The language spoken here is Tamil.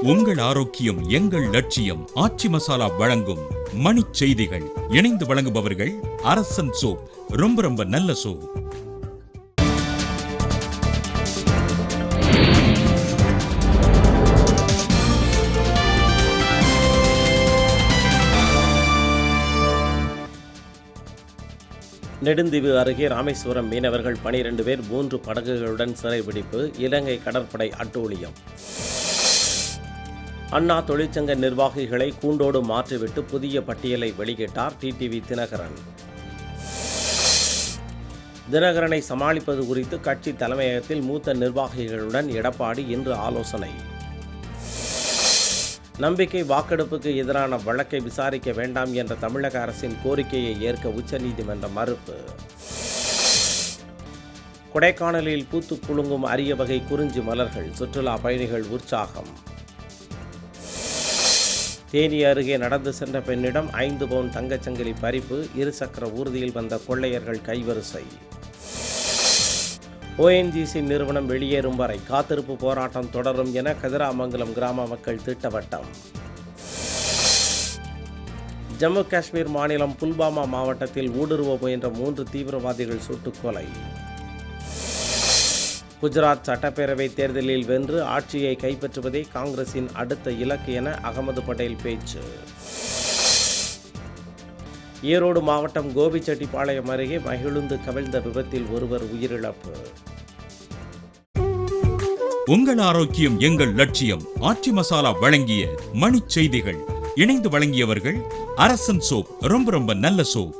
உங்கள் ஆரோக்கியம் எங்கள் லட்சியம். ஆச்சி மசாலா வழங்கும் மணிச் செய்திகள். இணைந்து வழங்குபவர்கள் அரசன் சோப். ரொம்ப நல்ல சோப். நெடுந்தீவு அருகே ராமேஸ்வரம் மீனவர்கள் 12 பேர் 3 படகுகளுடன் சிறைபிடிப்பு. இலங்கை கடற்படை அட்டூழியம். அண்ணா தொழிற்சங்க நிர்வாகிகளை கூண்டோடு மாற்றிவிட்டு புதிய பட்டியலை வெளியிட்டார் டிடிவி தினகரன். தினகரனை சமாளிப்பது குறித்து கட்சி தலைமையகத்தில் மூத்த நிர்வாகிகளுடன் எடப்பாடி இன்று ஆலோசனை. நம்பிக்கை வாக்கெடுப்புக்கு எதிரான வழக்கை விசாரிக்க வேண்டாம் என்ற தமிழக அரசின் கோரிக்கையை ஏற்க உச்சநீதிமன்றம் மறுப்பு. கொடைக்கானலில் பூத்து குலுங்கும் அரிய வகை குறிஞ்சி மலர்கள். சுற்றுலா பயணிகள் உற்சாகம். தேனி அருகே நடந்து சென்ற பெண்ணிடம் 5 பவுன் தங்கச்சங்கிலி பறிப்பு. இருசக்கர ஊர்தியில் வந்த கொள்ளையர்கள் கைவரிசை. ONGC நிறுவனம் வெளியேறும் வரை காத்திருப்பு போராட்டம் தொடரும் என கதிராமங்கலம் கிராம மக்கள் திட்டவட்டம். ஜம்மு காஷ்மீர் மாநிலம் புல்வாமா மாவட்டத்தில் ஊடுருவ முயன்ற 3 தீவிரவாதிகள் சுட்டுக் கொலை. குஜராத் சட்டப்பேரவை தேர்தலில் வென்று ஆட்சியை கைப்பற்றுவதே காங்கிரசின் அடுத்த இலக்கு என அகமது பட்டேல் பேச்சு. ஈரோடு மாவட்டம் கோபிச்செட்டிப்பாளையம் அருகே மகிழுந்து கவிழ்ந்த விபத்தில் ஒருவர் உயிரிழப்பு. உங்கள் ஆரோக்கியம் எங்கள் லட்சியம். ஆச்சி மசாலா வழங்கிய மணிச் செய்திகள். இணைந்து வழங்கியவர்கள் அரசன் சோப். ரொம்ப நல்ல சோப்.